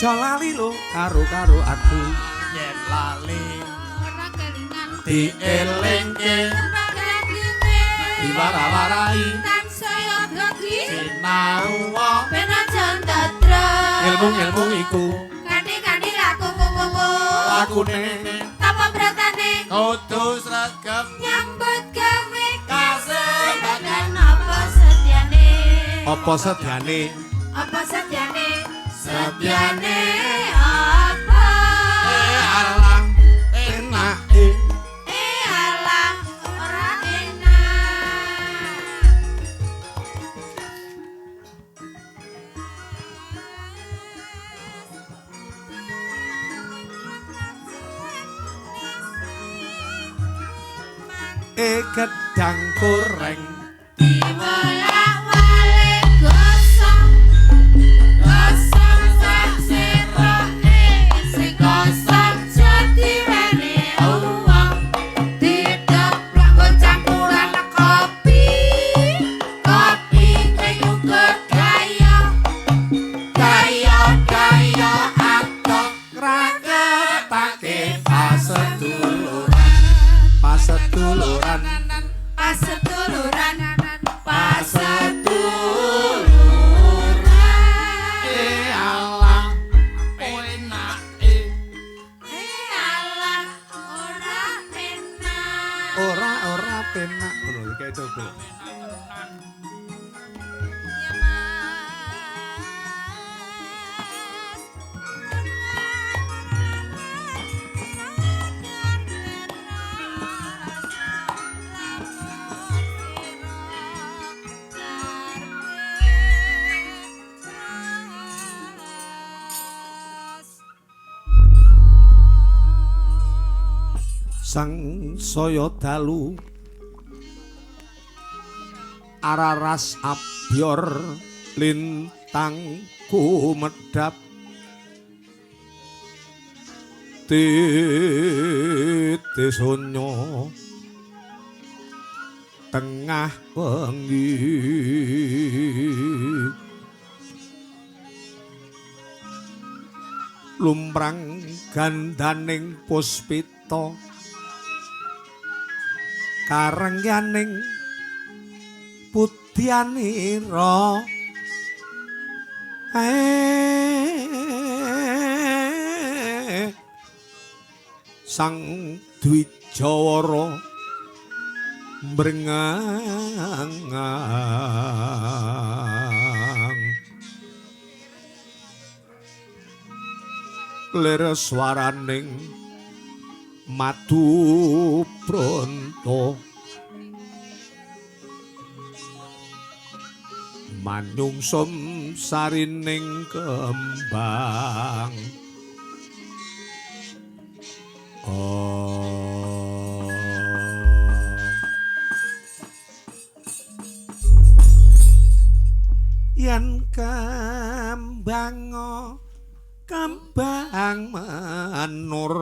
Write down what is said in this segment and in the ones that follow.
aja lali lho karo aku yen lali ora kelingan dielingke diwara-warai tansaya gagi sinau ben aja ndadrag ilmu iku kanthi-kanthi laku kuku lakune apa beratane kudu sregep nyambut gawe kasebagan apa setyane apa sedyane apa setyane setyane apa alang enak alah ora enak gedang goreng diwolak-walik gosong gosong sak siroke sing gosong jadi wene uwong dideplok nggo campuran kopi kopi uga gaya gaya gaya atok raketake paseduluran paseduluran paseduluran alang enak alah ora enak ora penak ngono kayak coba sang saya dalu araras abyor lintang kumedhap titi sonyo tengah wengi lumprang gandaning puspita karengyaning putyanira sang Dwijawara mbrengang lir swaraning madu pronto manyungsum sarining kembang yen kembang kembang manur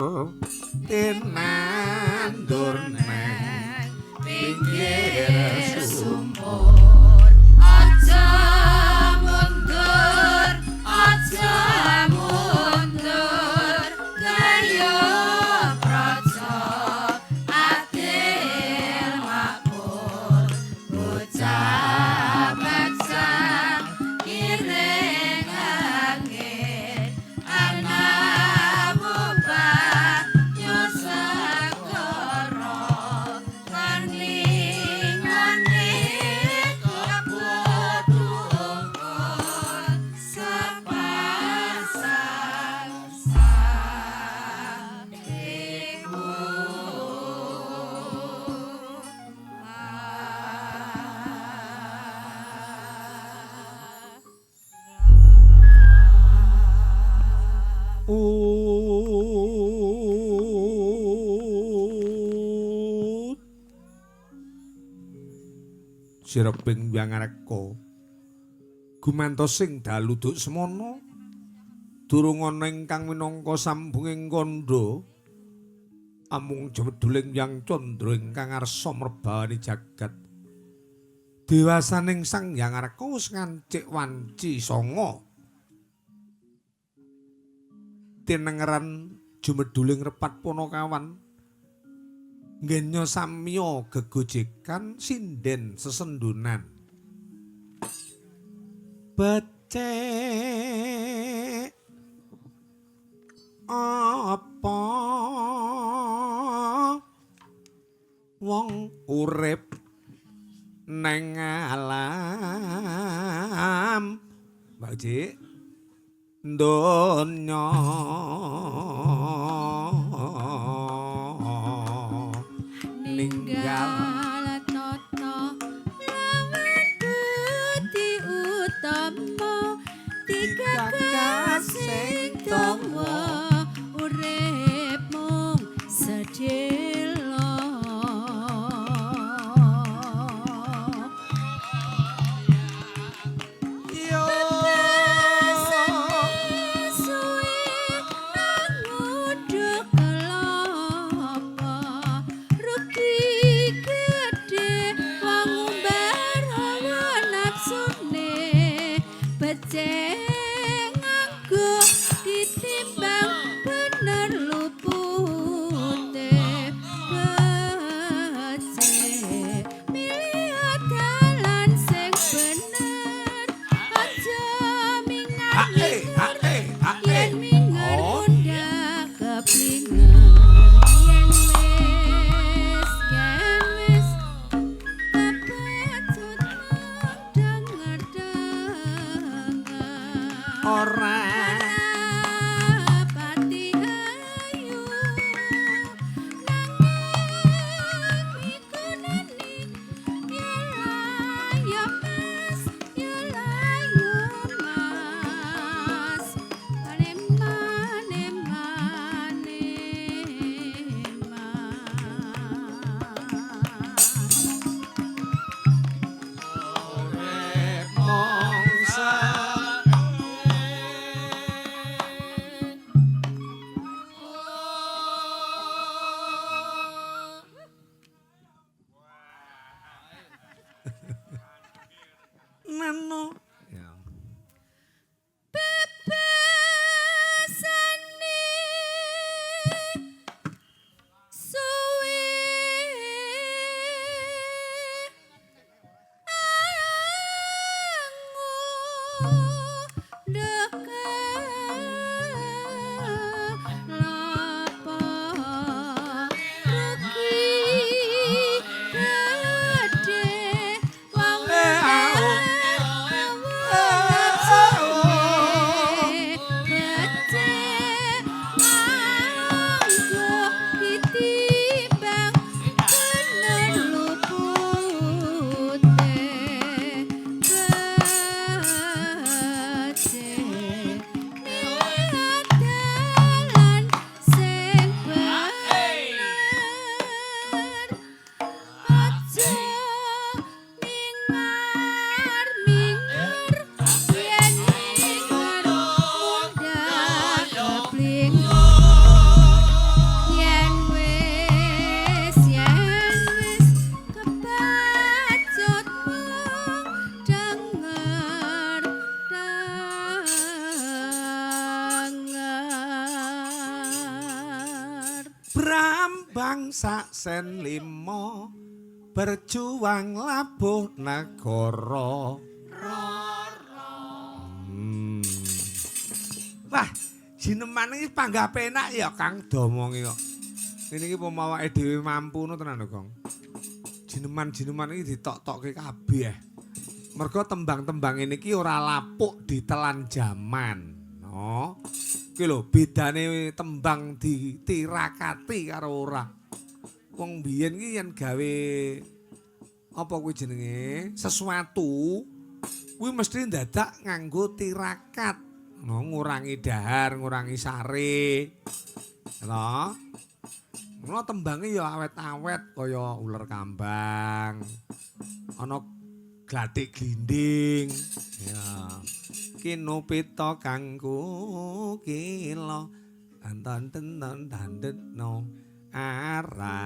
tinandur neng pinggir sumur aja mundur gaya praja adil makmur bocah bacang iring angin anak mubah nyusakara lan lingane kebutuhan sepasang saktiku Sireping Wyangareka gumantos sing dalu duk semana durung ana ingkang minangka sambunging kandha amung jemedhuling Hyang Candra ingkang arsa mrebawani jagat dewasaning Sang Hyang Arka wis ngancik wanci sanga tinengeran jumeduling repat Ponokawan ngenya samya gegojekan sinden sesendunan becek apa wong urip neng alam Mbak Cik donya ninggal tata lawan budi utama digagas sing dawa urip mung sedhela yo nganggo ditimbang bener lupute becik milih dalan sing bener aja mingat yen minger pundak keplinger yen wis kepecut ora pati ayu nanging migunani ya mas mane mongsa nano ya bebasane suwe angu deket lapa rugi gede wong Aja mingar yen mingar mundak keplinger yen wis kebacut mung denger Brambang sak sen limo berjuang labuh negara Wah, jineman iki panggah penak ya Kang Damongi kok. Ngene iki pemawake dhewe mampu no tenan lho, Kang. Jineman-jineman iki ditok-tokke kabeh. Mergo tembang-tembang ini iki ora lapuk ditelan jaman. No. Iki lho bedane tembang ditirakati karo ora. Wong biyen iki yen gawe apa kuwi jenenge sesuatu kuwi mesti ndadak nganggo tirakat. No, ngurangi dahar, ngurangi sare. Lho. Mula tembange ya awet-awet kaya uler kambang. Ana glathik glinding. Ya. Kinupita kangku kila antan-tentan dandetno aranira.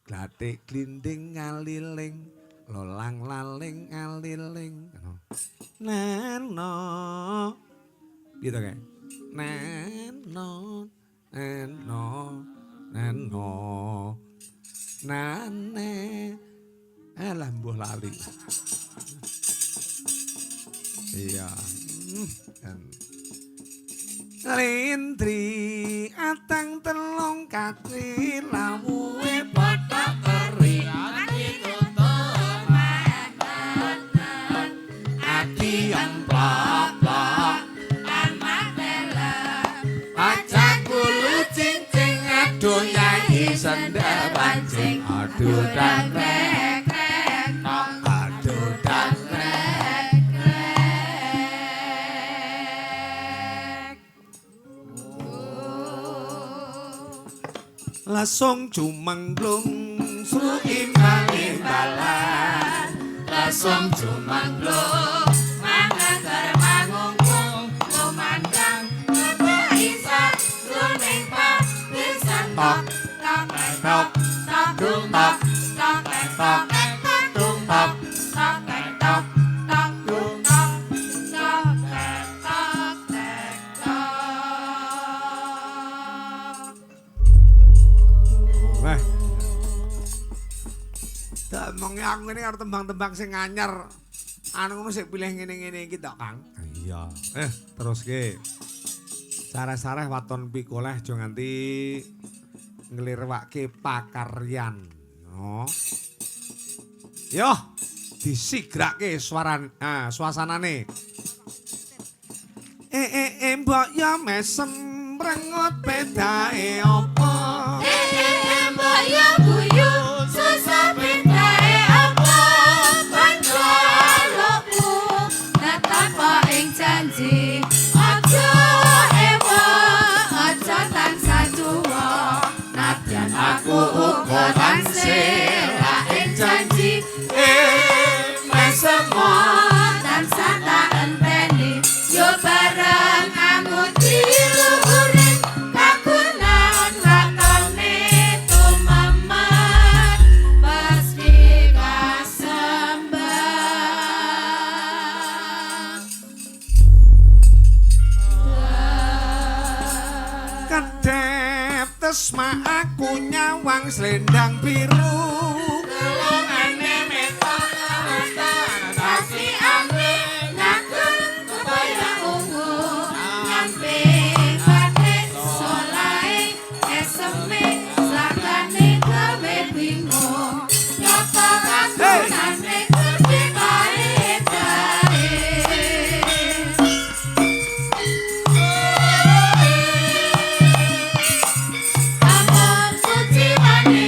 Glathik glinding ngaliling lolang laling ngaliling. Nano Gitu kayak. Neno, neno, neno, nane. Alah mbuh lali. Iya. Lintri atang telong kaki lawuhe padha eri. Ati emplok-plok anak lelep. Pacaku lu cincing aduh yai sendal pancing. Aduh dan rek aduh dan rek. Lasong cumangglung suimbalan lasong cumangglung mangagar mangungkung lumandang kebaisa luning pak pisan tok tok tok tok dung tok tok tok dung tok tok tok tok dung tok tok tok tok. Wah. Tak mong aku ini harus tembang-tembang sing anyar. Anu ngono sik pilih ngene-ngene iki tok, Kang. Iya. Terus ke. Sareh-sareh waton pikoleh aja nganti nglirwake pakaryan. No. Yo, disigrake suasanane. Mbok yo mesem rengot pedae apa? Mbok yo guyu susah pindahe apa? Panjalukku tetep ing janji. Aja ewa, aja tansah juwa. Nadyan aku uga tansih ing janji. Mesemo tansah tak enteni. Yo bareng amudi luhuring kagunan lakone tumemet pasti kasembah. Kedep tesma aku nyawang selendang biru. Kelongane metok kasih angin ngakun kebaya ungu nyampe batik solai eseme sakane gawe bingung nyata kagunane gede bae Amun suci wani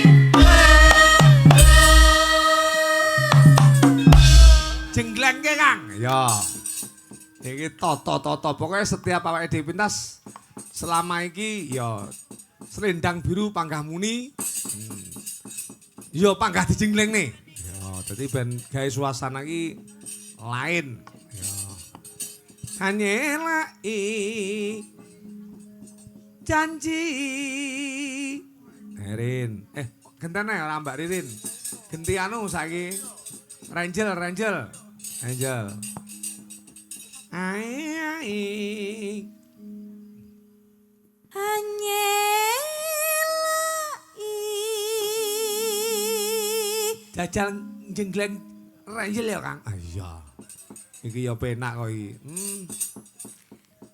Jenggleng ke Kang. Ya. Iki toto-toto pokoknya setiap awake dhewe pintas selama iki ya selendang biru panggah muni. Ya panggah dijenggleng nih. Ya dadi ben gawe suasana iki lain. Ya. Hanyelai janji. Rin. Gentene ora Mbak Ririn. Genti anu saiki. Angel. Ai. Hanyelai Jajal jenggleng Angel ya, Kang. Ah iya. Iki ya penak kok iki.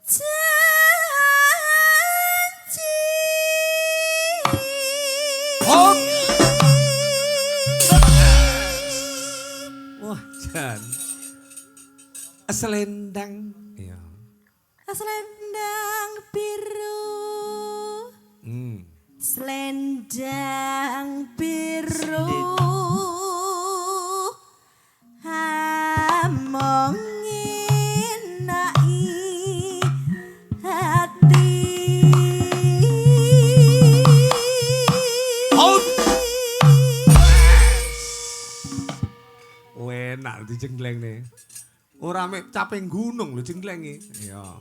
janji. Oh. Wah, jan. Selendang. Iya. Selendang biru. Selendang biru. Amongin nai hati. Enak dijenggleng nih. Ora mek caping gunung lho jenggleng iki. Iya.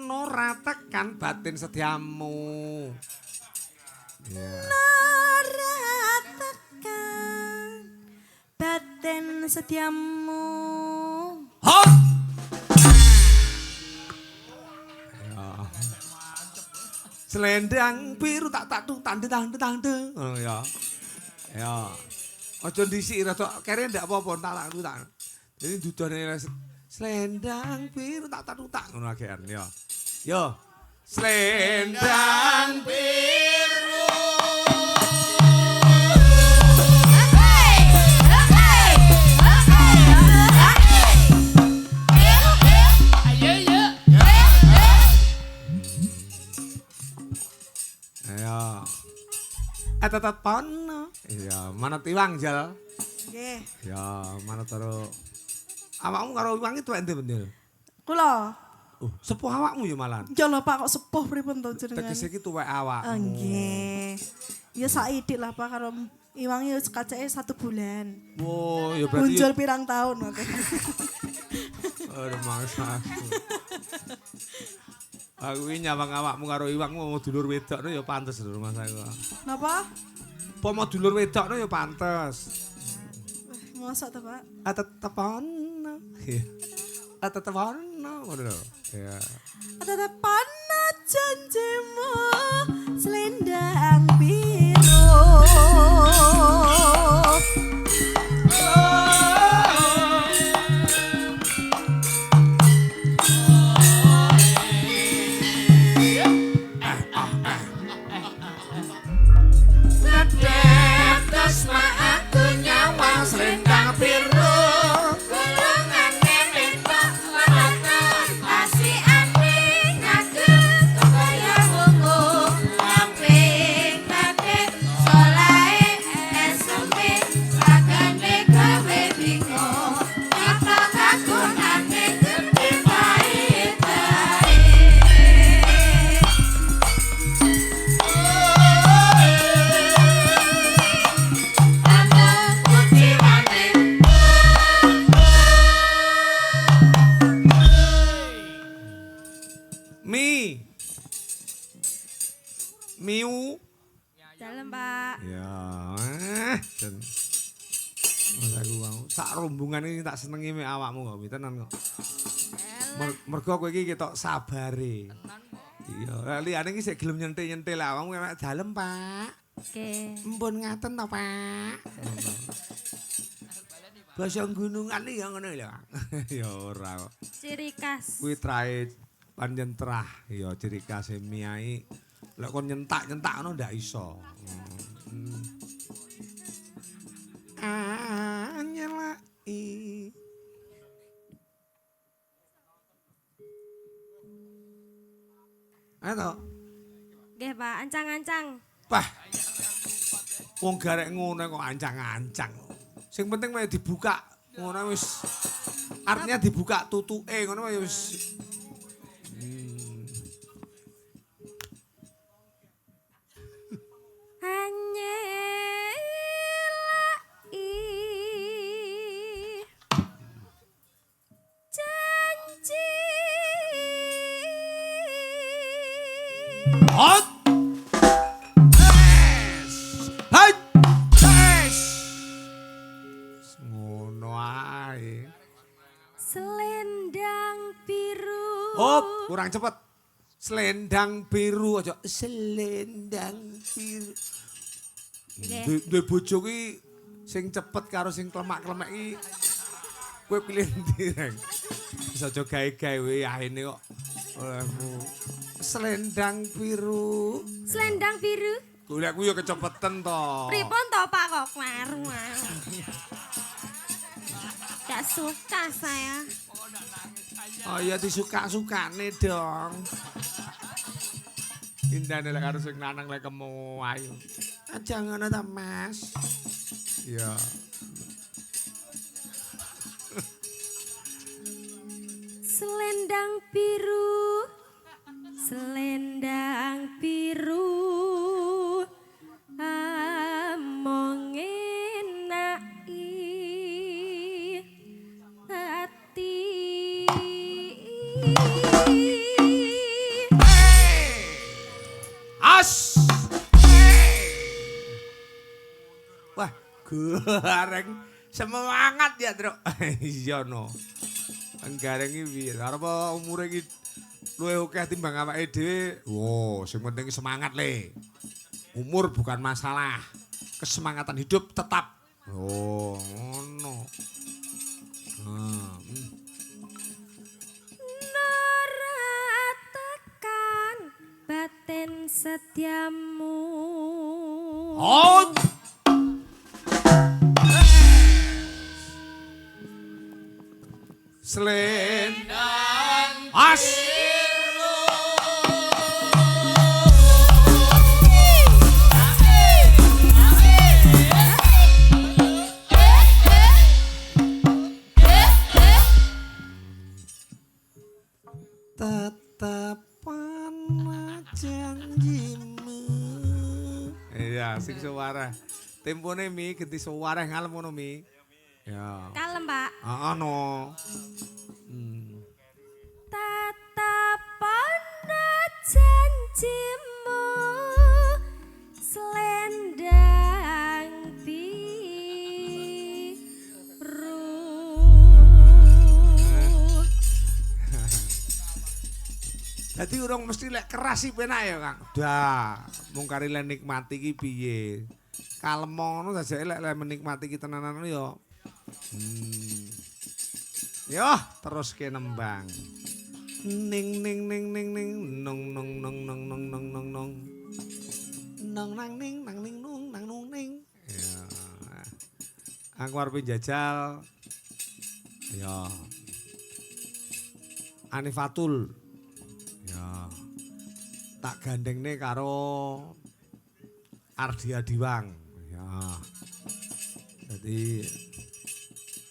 Nora tekan batin setiamu. Iya. Nora tekan batin setiamu. Hot. Selendang biru tak tande ngono ya. Ya. Aja dhisik rada kere ndak apa-apa tak. Jadi dudane selendang biru tak ngono agean ya. Yo. Selendang biru. Ya. Tetep pono. Iya, mana tiwang jal. Nggih. Ya, mana taro. Awakmu karo iwang itu endi bener? Kula. Sepuh awakmu ya malan. Ya lho Pak kok sepuh pripun to jenengan? Tegese iki tuwek awakmu. Nggih. Ya saiki lah Pak karo Iwang ya kacake 1 bulan. Wo, ya berarti. Muncul pirang tahun oke. Aduh, mangsa. Aku ini nyawang awakmu karo iwangmu mau dulur wedokno ya pantes lho Mas aku. Napa? Apa mau dulur wedokno ya pantes. Mosok to, Pak? Tetep ono. Tetep ono ngono lho. Ya. Tetep ana janjimu selendang biru. Selendang biru golongan nenek lamatan kasih aneh ngagem kaya wungu lamping batik solai SMP sagane gawe bingung nyata kagunane gede bae-bae Miu. Dalem, Pak. Ya, dan Mas aku mau sak rombongan ini tak senengi mek awakmu kok tenan kok. Mergo kowe iki ketok sabare. Iya, liyane iki sik gelem nyentil-nyentil awakmu mek dalem, Pak. Oke. Mpun ngaten to, Pak. Basa gunungan iki ya ngono lho. Ya ora kok. Ciri khas. Kuwi trae panjen terah ya ciri khas miai. Lek kon nyentak-nyentak ngono ndak iso. Anyelai. Ayo. Nggih, Pak, ancang-ancang. Pah. Wong garek ngono kok ancang-ancang. Sing penting wae dibuka. Ngono wis artinya dibuka tutuke ngono wae wis. Hot. Hai. Tes. Ngono ae. Selendang biru. Hop, kurang cepet. Selendang biru aja. Selendang biru. Duwe bojo ki sing cepet karo sing klemak-klemek iki. Kowe pilih ndi, Reng? Wis aja gawe-gawe ahene kok. Olehmu. Selendang biru. Selendang biru. Golek aku ya kecepeten to. Pripun to Pak kok klaru. Gak suka saya. Oh iya disuka-sukane dong. Indane lek karo sing lanang lek kemu ayu. Aja ngono ta, Mas. Iya. Selendang biru. Selendang biru. Among enaki hati. As. Wah, gareng semangat ya, Truk. Iya no. Gareng iki piye? Arep umure iki luwih akeh timbang awake dhewe. Wo, sing penting semangat le. Umur bukan masalah. Kesemangatan hidup tetap. Oh, ngono. Nora tekan batin setiamu. Oh. Selendang as. Tetapan janjimu. Iya, sing suara. Tempone mi ganti suara ngalem ngono mi. Ya. Kalem, Pak. No. Tatapan janjimu selendang biru. Dadi urung mesti lek keras sih penak ya, Kang. Dah, mung kari lek nikmati ki piye. Kalem ngono sajake lek menikmati ki tenanan ya. Yo, terus ke nembang. Ning ning ning ning ning nong nong nong nong nong nong nong nong. Nong nang ning nang ning nung nang nung ning. Ya. Aku arep njajal. Ya. Anifatul. Ya. Tak gandengne karo Ardi Adiwang. Ya. Jadi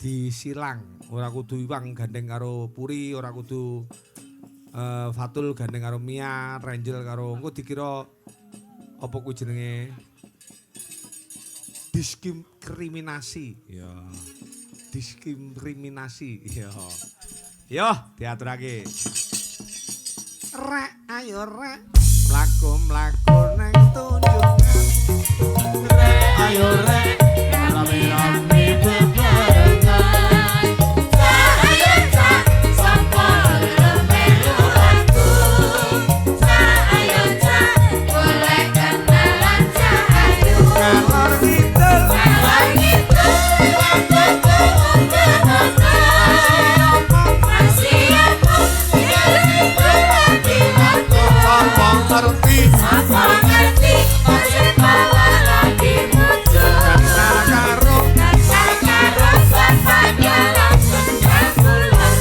disilang ora kudu Iwang gandeng karo Puri, ora kudu Fatul gandeng karo Mia, Ranjel karo engko dikira apa kuwi jenenge diskriminasi. Ya. Diskriminasi. Ya. Yo, diaturake. Rek ayo rek mlaku-mlaku nang tunjungan. Rek ayo rek rame-rame bebarengan. Ayo cak sapa melu aku. Ayo cak golek kenalan cak ayu. Ngalor ngidul Ngalor ngidul waktu masih aku apa ngerti apa ngerti masih bawa lagi muncul. kenal karo Karo bapaknya langsung nyambulan.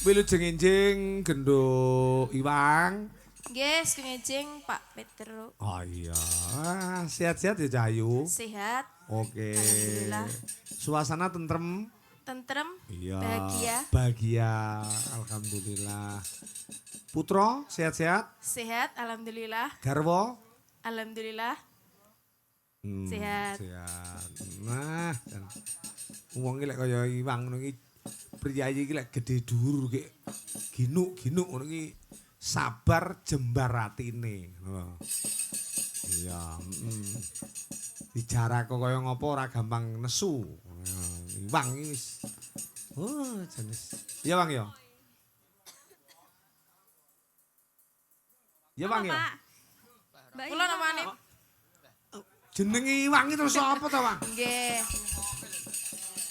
wilujeng enjing gendo Iwang. Nggih, ngejeng Pak Petro. Oh iya, sehat-sehat ya Cahayu. Sehat, Oke. Alhamdulillah. Suasana tentrem. tentrem, Iya. bahagia. Bahagia, alhamdulillah. Putra sehat-sehat. Sehat, alhamdulillah. Garwo. Alhamdulillah. Sehat. Sehat. Nah, wong iki lek kaya Iwang ngono iki priyayi iki lek gedhe dhuwur ki ginuk-ginuk ngono iki sabar jembar atine. Oh. Iya, Bicara kok kaya ngopo ora gampang nesu. Iwang iki wis. Oh, jenis. Iya, Bang ya. Ya, Bang ya. Kula namane. Jenenge Iwang iki terus apa to, Bang? Nggih.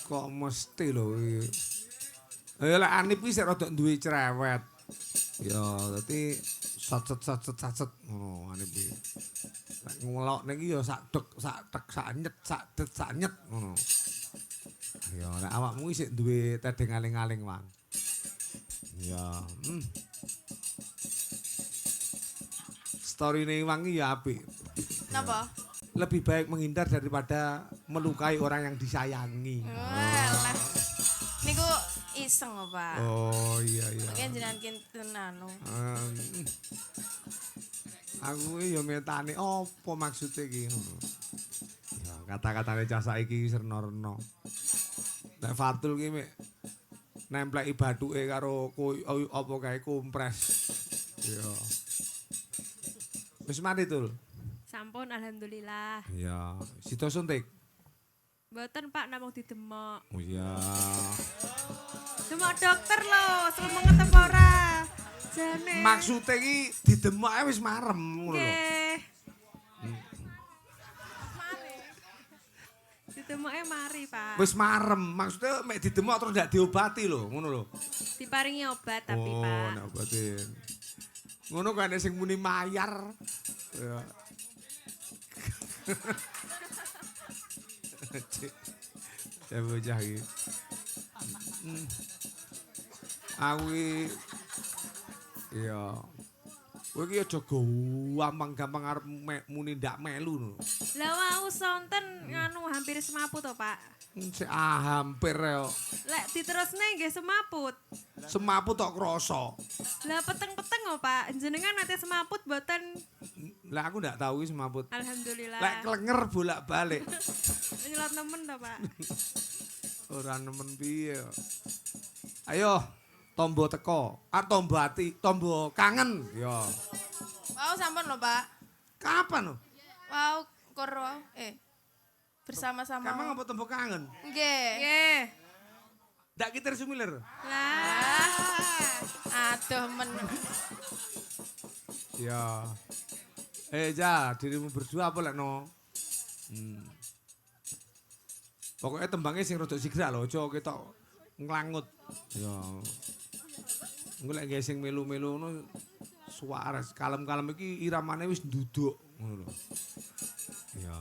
Kok mesti lho iki. Ya lek Anip iki sik rada duwe cerewet. Ya, dadi sacet ngono Anip iki. Lek ngelokne iki ya sak dek, sak tek, sak nyet, sak det, sak nyet ngono. Ya lek awakmu iki sik duwe tedeng aling-aling, Bang. Ya, Storyne Iwang iki ya apik. Napa? Lebih baik menghindar daripada melukai orang yang disayangi. Walah. Niku iseng Pak. Oh iya iya. Mungkin jenengan kinten anu. Aku ya metane apa maksudnya iki ngono. Ya kata-katane cah saiki serna-rena. Nek Fatul ki mek nempleki bathuke karo apa kae kompres. Ya. Wis mati Tul. Sampun alhamdulillah. Iya, sida suntik. Mboten Pak namung didemok. Oh iya. Demok dokter lho, semenget apa ora? Jane. Maksudnya iki didemoke wis marem ngono lho. Nggih. Ditemoke mari, Pak. Wis marem, maksudnya mek didemok terus ndak diobati lho, ngono lho. Diparingi obat tapi, Oh, Pak. nek obatin. Ngono kan ada sing muni mayar. Ya. Saya bocah iki. Aku iya. Kowe iki aja gampang-gampang arep muni ndak melu no. Lah wau sonten nganu hampir semaput to, Pak. Sik hampir yo. Lek diterusne nggih semaput. Semaput tok krasa. Lah peteng-peteng kok, Pak. Jenengan nate semaput mboten? Lah aku ndak tahu iki semaput. Alhamdulillah. Lek klenger bolak-balik. Nyelot nemen to, Pak. Ora nemen piye. Ayo, tombo teko. Ah tombo ati, tombo kangen. Ya. Wow, sampun lho, Pak. Kapan lo? Wow, bersama-sama. Kapan apa tombo kangen? Nggih. Nggih. Ndak kita sumiler. Lah, Aduh men. Ya. Ja, dirimu berdua apa lek no? Pokoknya tembangnya sing rodok sigrak lho, aja ketok nglangut. Ya. Engko lek nggih sing melu-melu ngono suara kalem-kalem iki iramane wis nduduk ngono lho. Ya.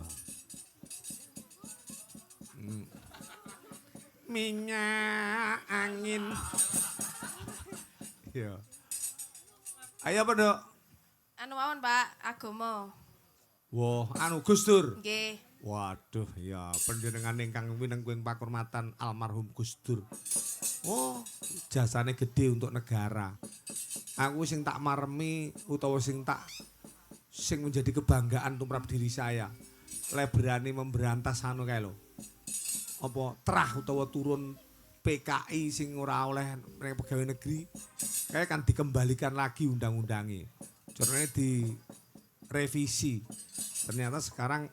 Minyak angin. Ya. Ayo apa, Dok? Anu mawon, Pak, agama. Wah, anu Gus Dur. Nggih. Waduh, ya panjenengan ingkang winengkuing pakurmatan almarhum Gus Dur. Oh, jasane gede untuk negara. Aku sing tak maremi utawa sing menjadi kebanggaan tumrap diri saya. Le berani memberantas anu kae lho. Apa terah utawa turun PKI sing ora oleh ning pegawai negeri. Kayak kan dikembalikan lagi undang-undangnya. Caranya direvisi. Ternyata sekarang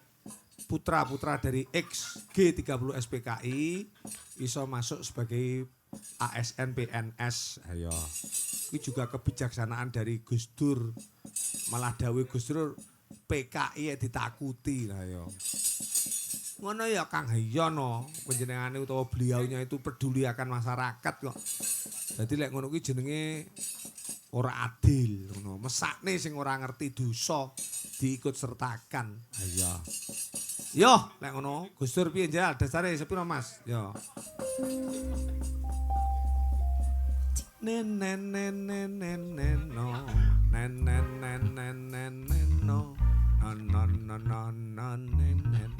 putra-putra dari X G30 SPKI iso masuk sebagai ASN PNS. Ayo. Ini juga kebijaksanaan dari Gus Dur. Malah dawuh Gus Dur PKI ditakuti. Ayo. Ngono ya Kang Hayono, panjenengane utawa beliaunya itu peduli akan masyarakat kok. Jadi lek ngono kuwi jenenge ora adil ngono. Mesakne sing ora ngerti dosa diikut sertakan. Ayo. Yo, lek ngono, Gus Dur piye njal dasare sepiro Mas? Yo. Nen nen nen nen nen nen no. Nen nen nen nen nen nen no. Non non non non non nen nen.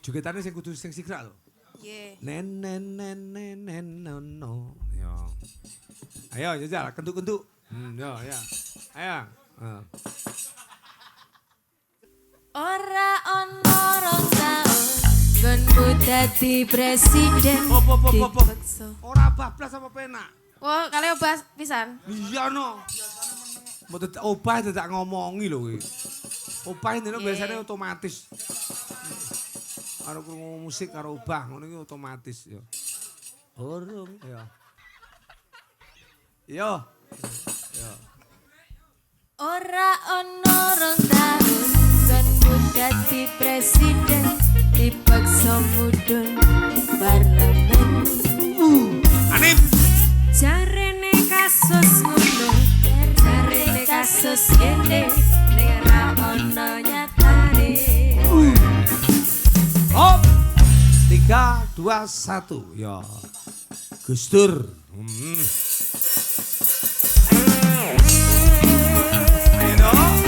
Jogetane sing kudu sing sigrak lho. Nggih. Nen nen nen nen nen no no. Yo. Ayo jajal kentuk-kentuk. Yo ya. Ayo. ora ono rong taun nggonmu dadi presiden. Dipaksa. Ora bablas apa penak? Wah, kali obah pisan. Iya no. Mau tidak obah tidak ngomongi lho kuwi. Obah ini biasanya otomatis. Karo krungu musik karo obah ngono iki otomatis ya. Urung ya. Yo. Yo. Ora ono rong taun nggonmu dadi presiden. Dipaksa mudhun parlemen. Anip. Jarene kasus ngono, jarene kasus ngene, ning ora ono nyatane. Hop. 3 2 1. Ya. Gus Dur. Ayo dong.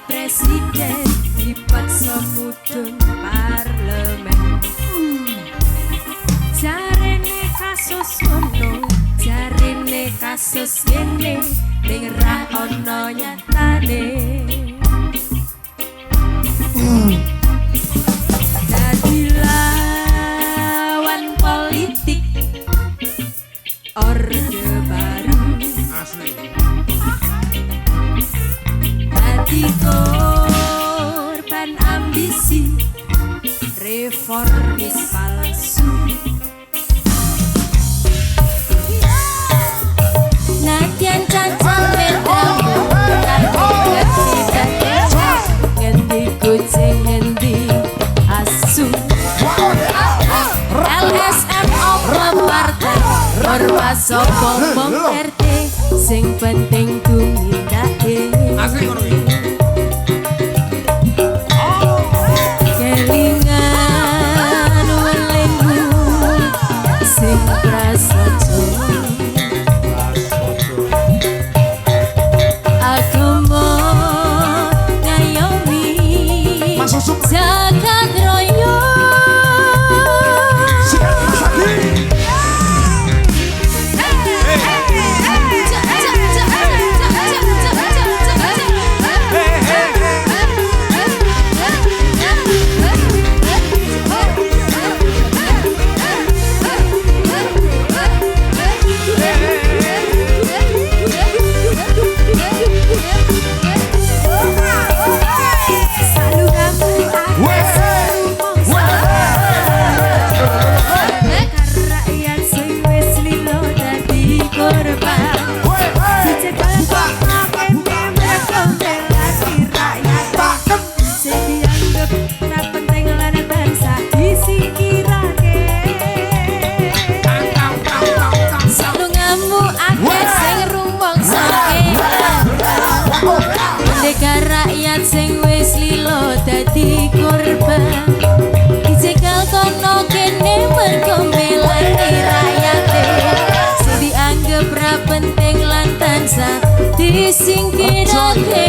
Presiden dipaksa mudhun parlemen. Jarene kasus ngono, jarene kasus kasus ngene ning ra ono nyatane. Dadi lawan politik Orde Baru Asli. dadi korban ambisi reformis palsu. Nadyan cacat medamu ngerti ngendi kucing ngendi asu. LSM apa partai ormas sapa mong RT sing penting tumindake. Asli ngono iki. Kelingan welengmu sing prasaja. Agama ngayomi jagat raya. Rakyat sing wis lilo dadi korban dicegal kono kene mergo mbelani rakyate sing dianggep ra penting lan tansah disingkirake.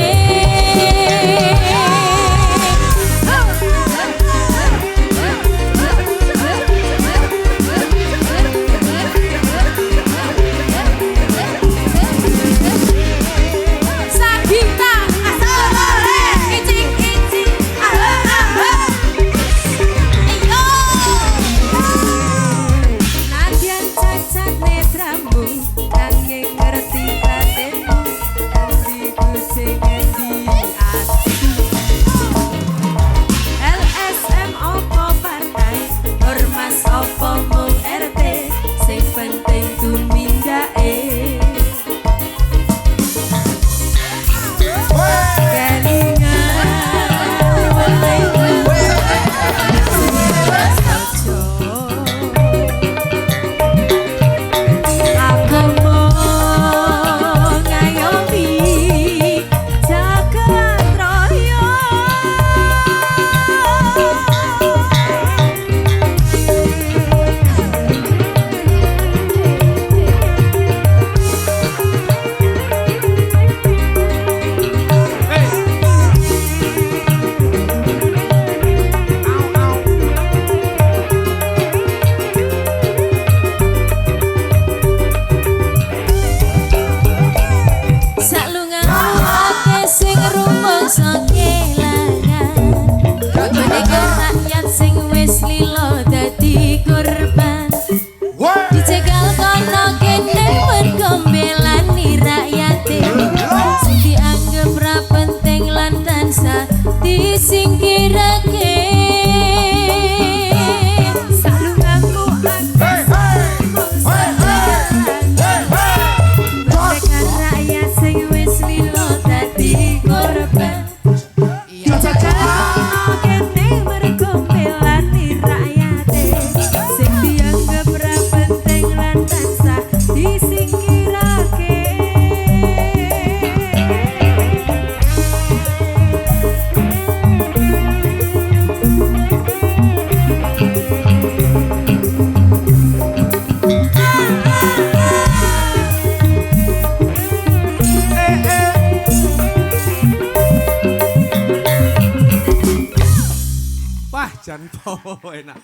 jan po enak.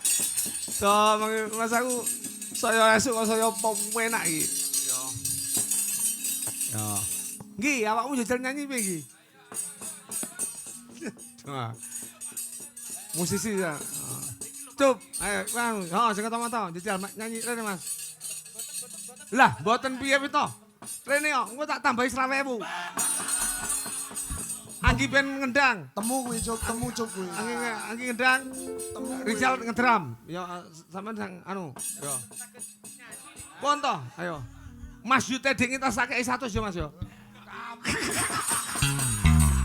So, mas aku saya esuk kok saya pom enak iki. Yo. Ya. Nggih, awakmu jajal nyanyi piye iki? Nah. Musisi ya. Cup, ayo Bang. Oh, sing kata-kata jajal nyanyi rene Mas. Lah, mboten piye to? Rene kok, engko tak tambahi 20.000. Anggi ben ngendang. Temu kuwi Cuk, temu Cuk kuwi. Anggi ngendang. Rizal ngedram. Ya sampean sang anu, ya. Pon to, ayo. Mas Yute ding kita sakei 100 ya Mas ya.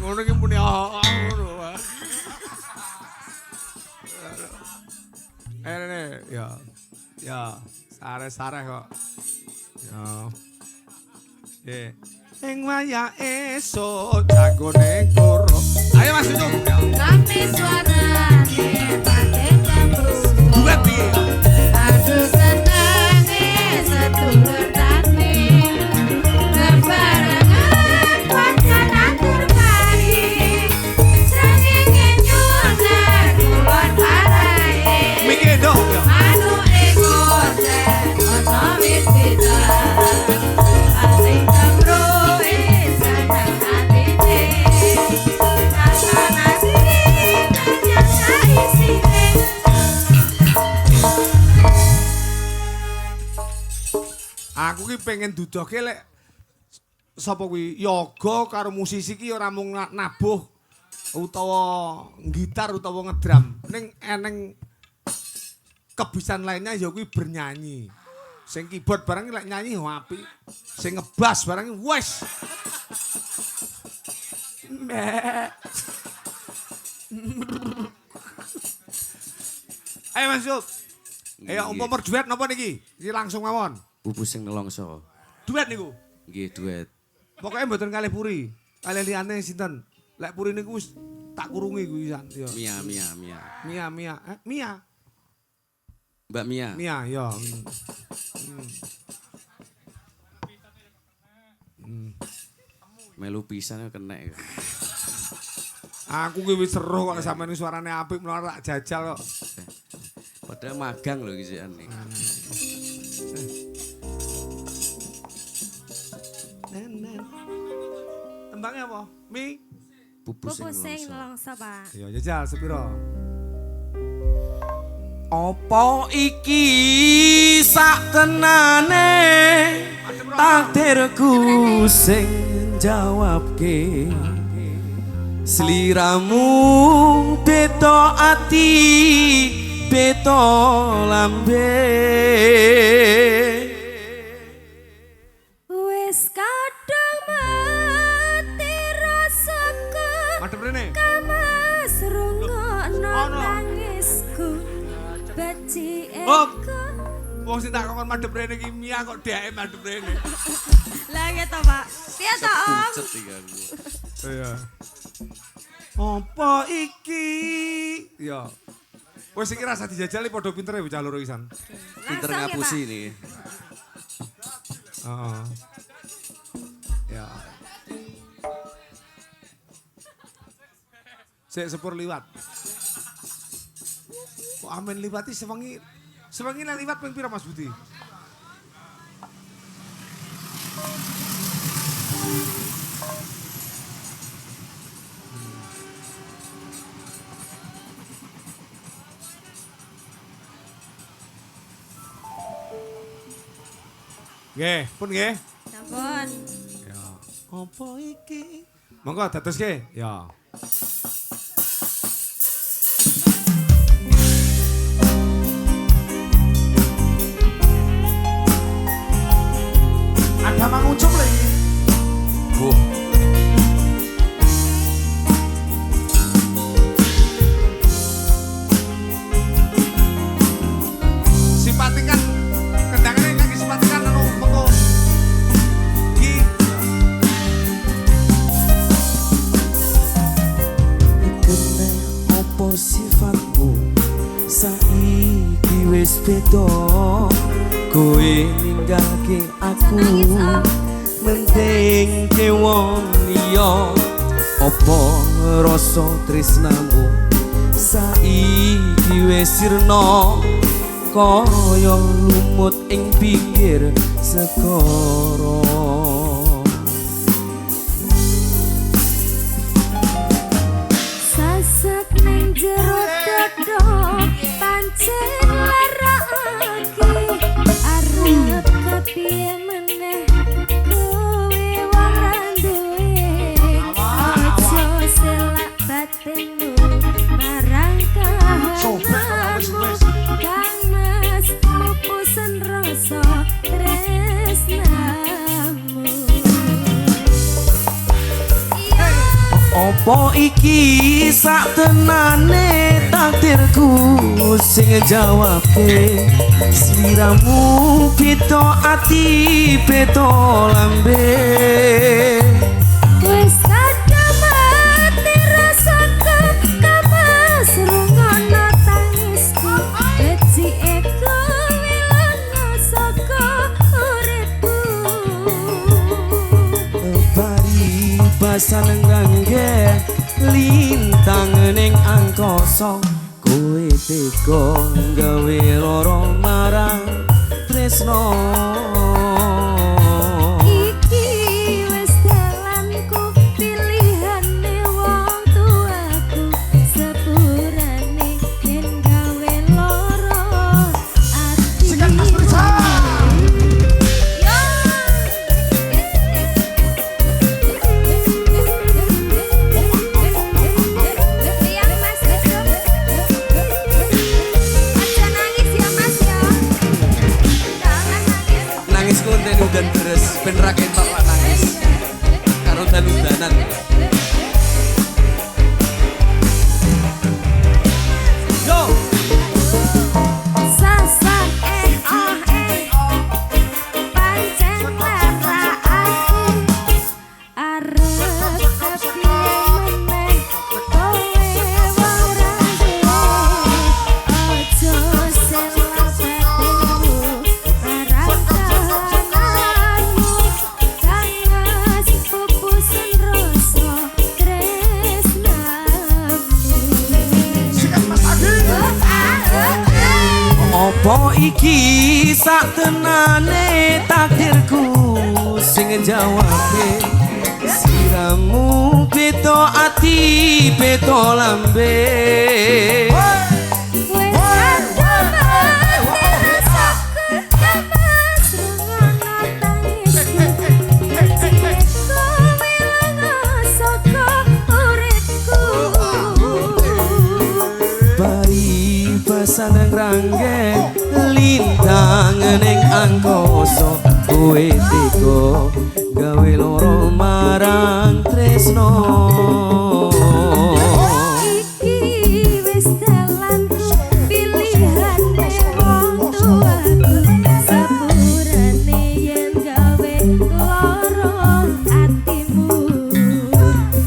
Ngono ki muni ngono. Rene, ya. Ya, sare-sare kok. Ya. Ing wayah esuk jagone kuro. Ayo Mas Yutu. Tapi suarane pating kemrus. Duet piye? Aduh senange sedulur tani. Berbarengan pacar atur kari. Srengenge nyunar kulon parai. Mikir dong ya. Anu ekor ono wit-witan. Pating kemrus seneng atine. Nasi yang saisine. Aku ki pengen dudoke lek sapa kuwi yoga karo musisi ki ora mung nabuh utawa gitar utawa ngedram. Ning eneng kebisan lainnya ya kuwi bernyanyi. Sing keyboard barang lek nyanyi yo apik. Sing ngebas barang wes. Ayo Mas Yub. Ayo umpama duet napa niki? Iki langsung mawon. Bubu sing nelongso. Duet niku. Nggih duet. Pokoknya mboten kalih puri. Kalih liyane sinten? Lek puri niku wis tak kurungi kuwi san. Ya. Mia. Mia. Mbak Mia. Mia ya. Melu pisan kenek. Aku ki wis seru kok sampeyan suarane apik menawa tak jajal kok. Padahal magang lho iki nih. Tembangnya apa? Mi? Bubu sing nelongso. Pak. Ya jajal sepiro? Apa iki sak tenane takdirku sing jawabke sliramu beta ati beta lambe Wis kadang mati rasaku Madhep rene. kamas rungokno Ono. nangisku beci Hop. eko Wong sing tak kongkon madhep rene iki Mia kok dheke madhep rene. Lah gitu Pak. Piye to Om? Pucet iki aku. Iya. Apa iki? Ya. Wis iki rasa dijajali padha pintere bocah loro isan. Pinter Langsung ya, ngapusi Pak. nih. Heeh. Ya. Sik sepur liwat. Kok amen liwati sewengi lan liwat ping pira Mas Budi? Nggih, pun nggih. Sampun. Ya. Apa iki? Monggo dadoske. Ya. Ada mangucup lagi. Simpatikan kendangane kaki simpatikan anu mengko. Ki. kene apa sifatmu saiki wis beda kowe ninggalke aku mending wong liya apa rasa tresnamu saiki wis sirna kaya lumut ing pinggir segara Opo iki sak tenane takdirku sing jawabe sliramu beda ati beda lambe Wis kadang mati rasaku kapas rungono tangisku Beci eko wilango saka uripku bari basan ngangge lintang ning angkasa kowe tega gawe loro marang tresno Iki wis dalanku pilihane wong tuaku sepurane yen gawe loro ati Sikat Mas Prisa. Liang Mas itu. Aja nangis ya Mas ya. Jangan nangis. Nangis konten udan deres ben ra ketok lak nangis. Karo dan-udanan. Yo. Sasar pancen lara aku arep kepiye meneh kowe wong rande ojo selak batinku marang kahananmu kangas pupusan rasa tresnamu Sikat Mas Agi. Opo iki sak tenane takdirku sing jawabe siramu beda ati beda lambe Wes kadang rasaku kapas rungono tangisku Beciku wilango saka uripku bari pasangan rangge lintang ning angkasa kowe tega gawe loro marang tresno Iki wis dalanku pilihane wong tuaku sepurane yen gawe loro atimu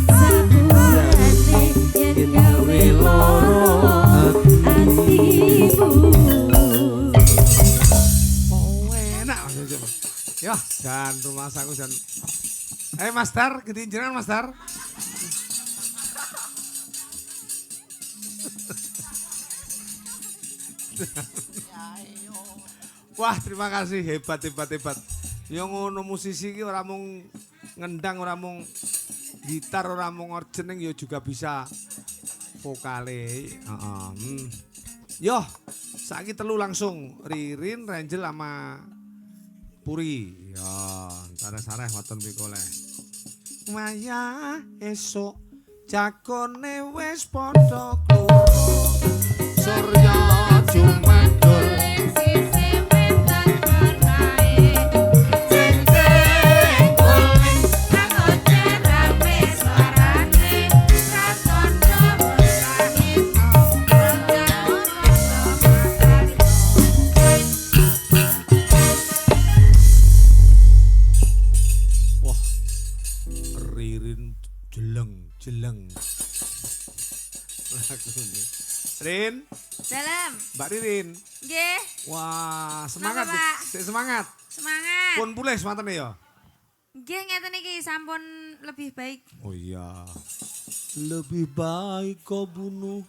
sepurane yen gawe loro atimu Oh, enak. Ya, dan rumah saku dan Mas Dar, gantiin jenengan Mas Dar. Wah, terima kasih, hebat. Yang ngono musisi iki ora mung ngendang, ora mung gitar, ora mung orjeneng ya juga bisa vokale. Yo, saiki telu langsung Ririn, Ranjel sama Puri. Ya, sareh-sareh waton mikole. Maya esuk jakone wis padha kloro. Surya jumadul Ririn jeleng. Lagune. Rin, Dalam. Mbak Ririn. Nggih, Wah, semangat. Kenapa, Pak? Sik semangat. semangat. Pun pulih semangat ya. Nggih ngeten iki sampun lebih baik. Oh iya. Lebih baik kau bunuh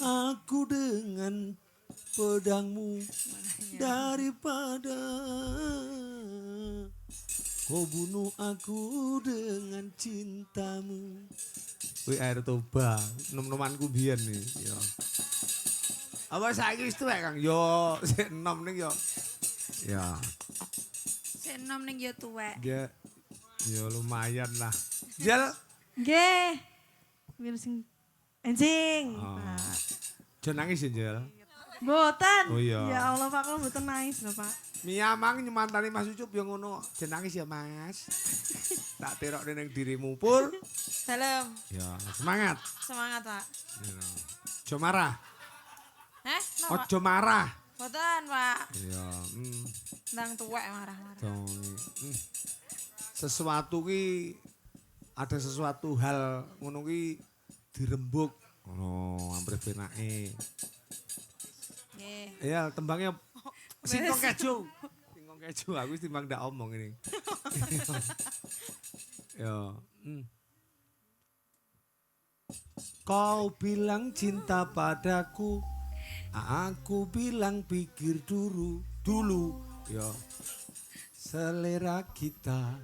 aku dengan pedangmu daripada kau bunuh aku dengan cintamu. Wih air toba, nom-nomanku biyen nih. Ya. Apa saiki wis tuwek Kang? Yo, sik enom ning yo. Ya. Sik enom ning ya tuwek. Ya, ya lumayan lah. Jel, Nggih. Wir sing enjing. Oh. Pak. jangan nangis ya Jel. Mboten. Oh, iya. Ya Allah Pak, kalau mboten nangis lho Pak. Mia mang nyemantani Mas Ucup yo ngono. Aja nangis ya, Mas. Tak terokne ning dirimu, Pur. Dalam. Ya, semangat. Semangat, Pak. Ojo marah. No, Pak. Ojo marah. Boten, Pak. Ya, Ndang tuwek marah-marah. Sesuatu ki ada sesuatu hal ngono ki dirembuk. Oh, hampir penake. Nggih. Ya, tembangnya singkong keju. Singkong keju aku wis timbang ndak omong ini. Ya. Kau bilang cinta padaku, aku bilang pikir dulu. Ya. Selera kita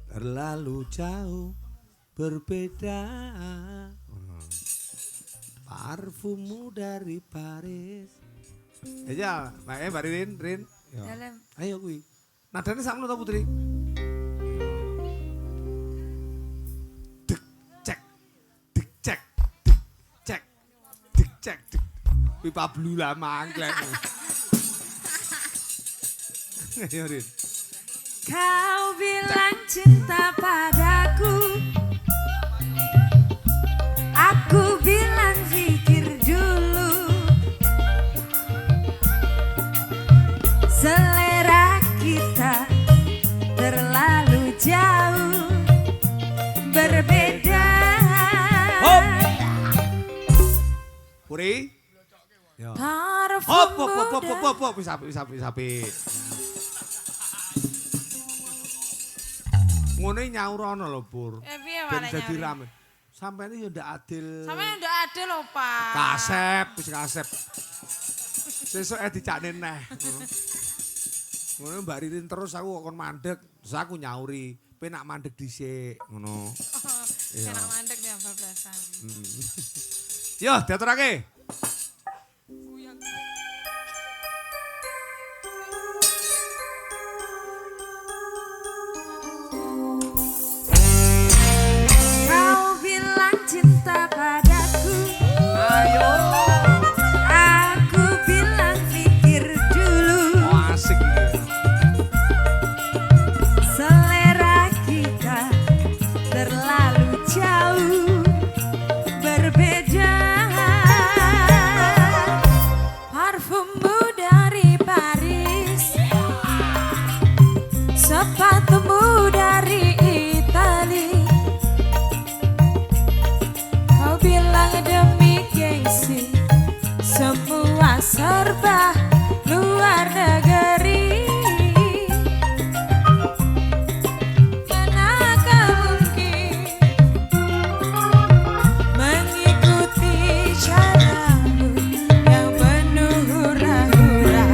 terlalu jauh berbeda. Parfummu dari Paris. Ya, makanya Rin. Ya. Dalam. Ayo kuwi. Nadane sakno ta Putri? Dek cek. Dek cek. Dek cek. Dek cek. Pipa blula mangklek. Ayo Rin. Kau bilang cinta padaku, aku bilang pikir dulu. Selera kita terlalu jauh berbeda. Puri. Ya. Parfummu Hop, sapi. Ngono nyaurono lho, Pur. piye Ben wae dadi nyari? rame. Sampene yo ndak adil. Sampeyan ndak ada lho, Pak. Wis kasep. Sesuk dicakne neh. Ngono Mbak Ririn terus aku kok kon mandek, terus aku nyauri, penak mandek dhisik, ngono. Iya. Enak mandek dia bablasan. Yo, diaturake. Kau bilang cinta padaku, Ayo. aku bilang pikir dulu. Oh, asik iki. Selera kita terlalu jauh berbeda. Parfummu dari Paris, sepatumu dari Itali. Kau bilang demi gengsi, semua serba luar negeri. Manakah mungkin mengikuti caramu yang penuh hura-hura.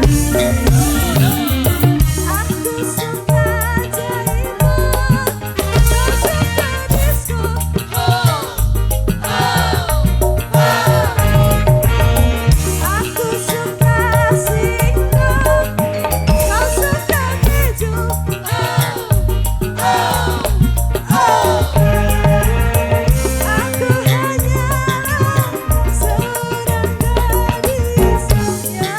Aku suka jahitmu, kau suka disco. Aku suka singkong, kau suka keju. Aku hanyalah seorang gadis yang sederhana.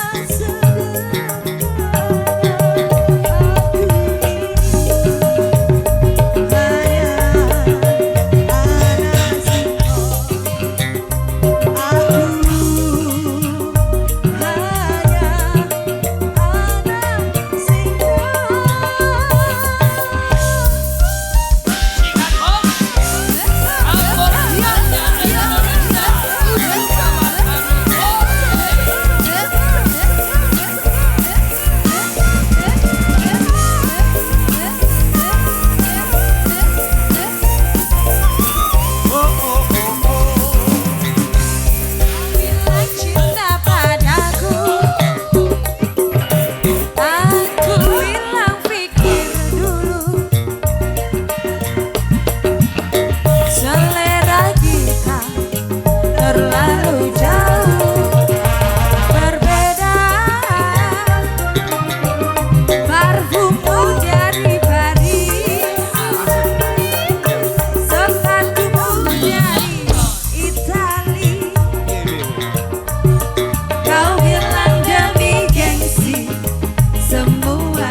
Aku hanya anak singkong. Bilang cinta padaku, aku bilang pikir dulu. Selera kita terlalu jauh berbeda. Parfummu dari Paris, sepatumu dari Itali. Kau bilang demi gengsi, semua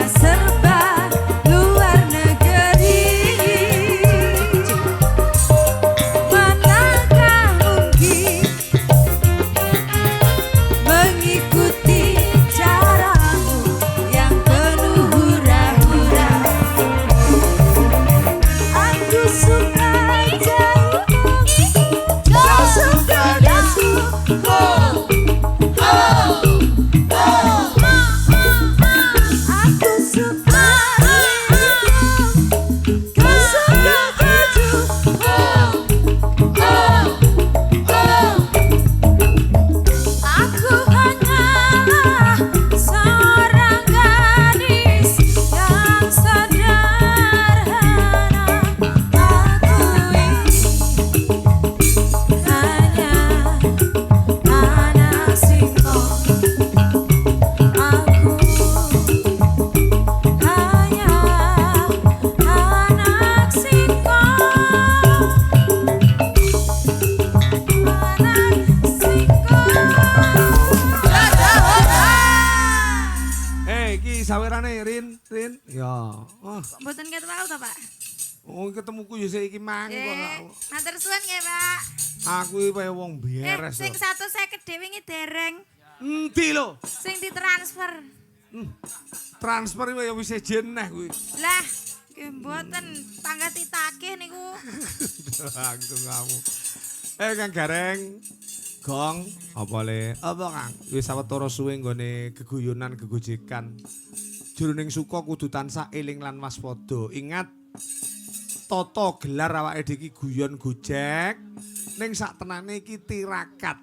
sawerane Rin. Ya. Mboten ket wau to, Pak? Oh, ketemuku ya saiki mang kok. Matur suwun nggih, Pak. Aku iki kaya wong beres. Sing 150 dhewe ngi dereng. Endi lho? Sing ditransfer. Transfer kaya wis ejen neh kuwi. Lah, nggih mboten pangkat ditakih niku. Langsung kamu. Kang Gareng. Gong, apa le? Apa Kang? Wis sawetara suwe nggone geguyonan gegojekan. Jroning suka kudu tansah eling lan waspada. Ingat tata gelar awake dhewe iki guyon gojek ning saktenane iki tirakat.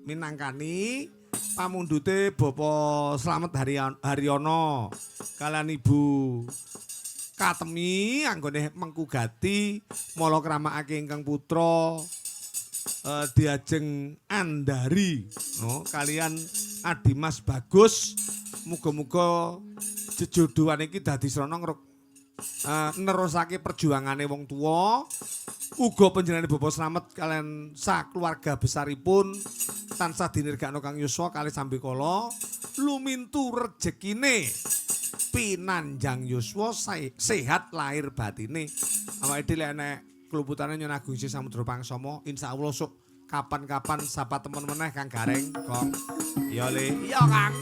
Minangkani pamundhute Bapak Slamet Haryono kalian Ibu Katemi anggone Mengku Gati mala kramakake ingkang putra diajeng Andari no kalian Adimas Bagus muga-muga jejodohan iki dadi srana nerusake perjuangane wong tuwa uga panjenengane Bapak Slamet kalian sakeluarga besaripun tansah dinirgakno Kang Yuswa kali sambikala lumintu rejekine pinanjang Yuswa sehat lahir batine awake dhewe nek keluputane Nyon Agung Isi Samudra Pangsama insyaallah sok kapan-kapan sapa temen meneh Kang Gareng Kong. Iya Le. Iya Kang.